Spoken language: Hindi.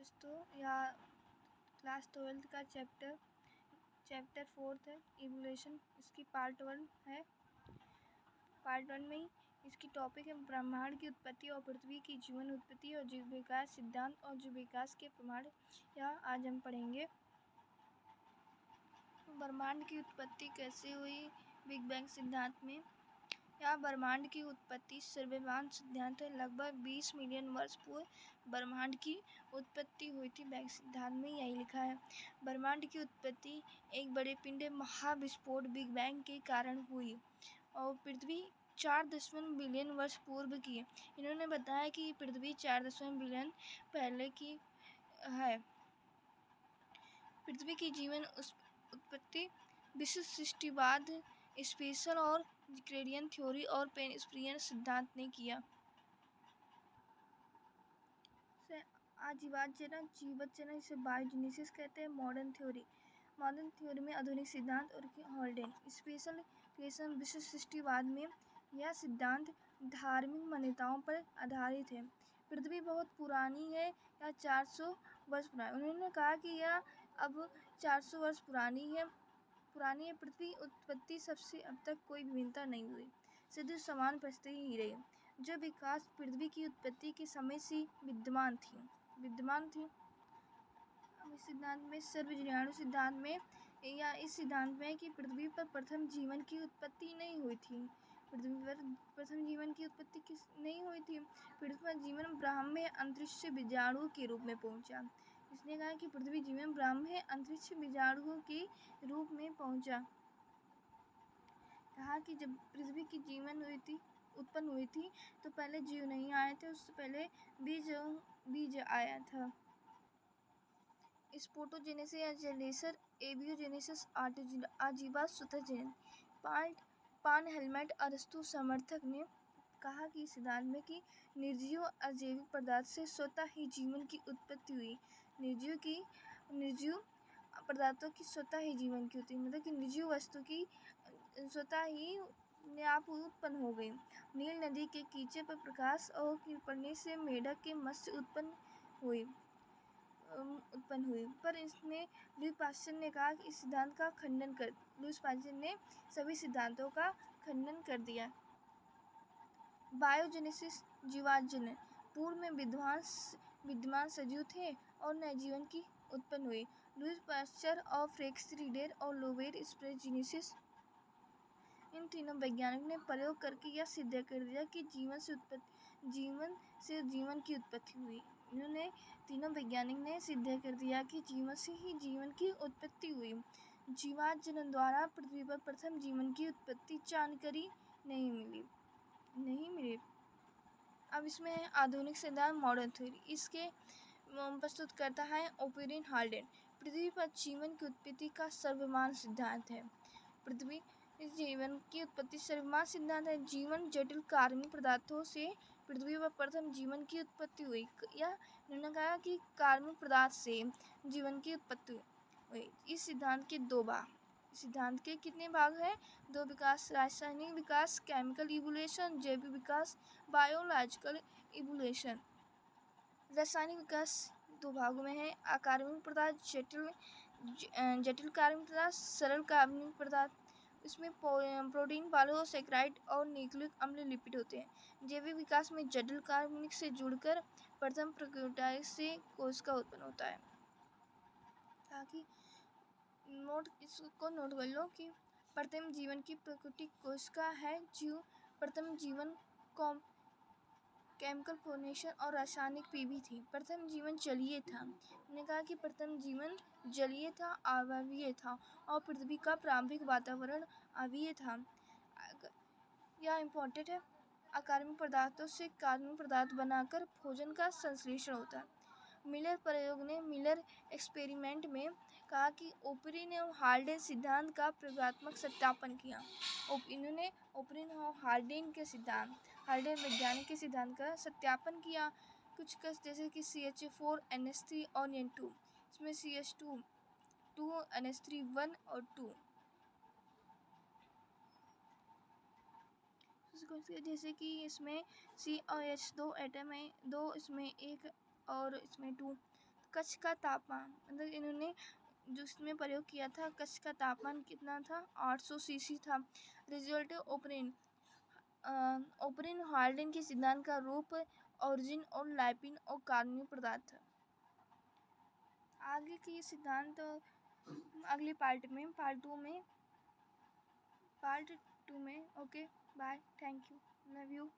दोस्तों, या क्लास 12th का चैप्टर 4 है इवोल्यूशन। इसकी पार्ट 1 है। पार्ट 1 में ही इसकी टॉपिक है ब्रह्मांड की उत्पत्ति और पृथ्वी की जीवन उत्पत्ति और जीव विकास सिद्धांत और जीव विकास के प्रमाण। यह आज हम पढ़ेंगे। ब्रह्मांड की उत्पत्ति कैसे हुई? बिग बैंग सिद्धांत में यह ब्रह्मांड की उत्पत्ति सर्वमान्य सिद्धांत है। लगभग 20 मिलियन वर्ष पूर्व ब्रह्मांड की उत्पत्ति हुई थी। बैंग सिद्धांत में यही लिखा है। ब्रह्मांड की उत्पत्ति एक बड़े पिंड महाविस्फोट बिग बैंग के कारण हुई और पृथ्वी 4 बिलियन वर्ष पूर्व की। इन्होंने बताया कि पृथ्वी 4 बिलियन पहले की है। पृथ्वी की जीवन उत्पत्ति विश्व सृष्टिवाद, स्पेशल और ग्रेडियंट थ्योरी और पेन सिद्धांत ने किया। जीवचना इसे बायोजेनेसिस कहते हैं। मॉडर्न थ्योरी में आधुनिक सिद्धांत और हॉल्डेन। स्पेशल क्रिएशन विश्व सृष्टिवाद में यह सिद्धांत धार्मिक मान्यताओं पर आधारित है। पृथ्वी बहुत पुरानी है या 400 वर्ष पुरानी। उन्होंने कहा कि यह अब 400 वर्ष पुरानी है। पृथ्वी उत्पत्ति सबसे अब तक कोई भिन्नता नहीं हुई, सीधे समान परिस्थिति ही रही, जो विकास पृथ्वी की उत्पत्ति के समय से विद्यमान थी। अब इस सिद्धांत में सर्वजीवाणु सिद्धांत में या इस सिद्धांत में कि पृथ्वी पर प्रथम जीवन की उत्पत्ति नहीं हुई थी। पृथ्वी पर प्रथम जीवन की उत्पत्ति नहीं हुई थी। पृथ्वी पर जीवन ब्राह्मण अंतरिक्ष बीजाणु के रूप में पहुंचा। इसने कहा कि पृथ्वी जीवन ब्राह्मण अंतरिक्ष बीजाणु के रूप में पहुंचा। कहा कि जब पृथ्वी की जीवन उत्पन्न हुई थी तो पहले जीव नहीं आए थे, उससे पहले बीज आया था। स्पोर्टोजेनेसिस या जेनेसर, एबियोजेनेसिस, आजीवा स्वतः जनन। पान हेलमेट अरस्तु समर्थक ने कहा कि इस सिद्धांत में कि निर्जीव अजैविक पदार्थ से स्वतः ही जीवन की उत्पत्ति हुई। निर्जीव पदार्थों की स्वतः ही जीवन की होती है, मतलब कि निर्जीव वस्तु की स्वतः ही आप उत्पन्न हो गई। नील नदी के कीचड़ पर प्रकाश और पड़ने से मेढक के मत्स्य उत्पन्न हुई। पर इसने लुई पास्चर ने कहा कि इस सिद्धांत का खंडन कर लुई पास्चर ने सभी सिद्धांतों का खंडन कर दिया। बायोजेनेसिस, जीवाश्म जनन। पूर्व में विद्यमान सजीव थे और नए जीवन की उत्पन्न हुई। लुई पास्चर और फ्रेंच रीडर और लोबेर स्प्रेजेनेसिस, इन तीनों वैज्ञानिकों ने प्रयोग करके यह सिद्ध कर दिया कि जीवन से जीवन की उत्पत्ति हुई। इन्होंने तीनों वैज्ञानिक ने सिद्ध कर दिया कि जीवन से ही जीवन की उत्पत्ति हुई। जीवाश्म जनन द्वारा पृथ्वी पर प्रथम जीवन की उत्पत्ति जानकारी नहीं मिली। अब इसमें है आधुनिक सिद्धांत, मॉडर्न थ्योरी। इसके प्रस्तुत करता है ओपेरिन हाल्डेन। पृथ्वी पर जीवन की उत्पत्ति का सर्वमान्य सिद्धांत है। इस जीवन की उत्पत्ति सर्वमान्य सिद्धांत है। जीवन जटिल कार्बनिक पदार्थों से पृथ्वी पर प्रथम जीवन की उत्पत्ति हुई। या उन्होंने कहा कि कार्बनिक पदार्थ से जीवन की उत्पत्ति हुई। इस सिद्धांत के 2 भाग। सिद्धांत के कितने भाग हैं? 2 विकास, रासायनिक विकास केमिकल इवोल्यूशन, जैविक विकास बायोलॉजिकल इवोल्यूशन। रासायनिक विकास 2 भागों में है। अकार्बनिक पदार्थ, जटिल कार्बनिक पदार्थ, सरल कार्बनिक पदार्थ। इसमें प्रोटीन, पॉलीसेकेराइड और न्यूक्लिक अम्ल लिपिड होते हैं। जैविक विकास में जटिल कार्बनिक से जुड़कर प्रथम प्रोकैरियोट से कोशिका उत्पन्न होता है। ताकि इसको नोट कर लो कि प्रथम जीवन की प्रकृति कोशिका है। जीव प्रथम जीवन केमिकल फॉर्मेशन और रासायनिक पीवी थी। प्रथम जीवन जलीय था। उन्होंने कहा कि प्रथम जीवन जलीय था, अवायवीय था और पृथ्वी का प्रारंभिक वातावरण अवायवीय था। यह इम्पोर्टेंट है। अकार्बनिक पदार्थों से कार्बनिक पदार्थ बनाकर भोजन का संश्लेषण होता है। मिलर एक्सपेरिमेंट में कहा कि ओपेरिन और हाल्डेन सिद्धांत का प्रयोगात्मक सत्यापन किया। इन्होंने ओपेरिन और हाल्डेन वैज्ञानिक के सिद्धांत का सत्यापन किया। कुछ जैसे कि CH4 NH3 और N2। इसमें CH2 NH3 1 और 2। जैसे कि इसमें C और H 2 एटम है, 2 इसमें 1 और इसमें 2। कच्छ का तापमान, मतलब इन्होंने जो इसमें प्रयोग किया था, कच्छ का तापमान कितना था, 800 सीसी था। रिजल्ट ओपरिन हाल्डेन के सिद्धांत का रूप ओरिजिन और लाइपिन और कार्बनिक पदार्थ। आगे के ये सिद्धांत अगले पार्ट टू में। Okay bye, thank you, love you.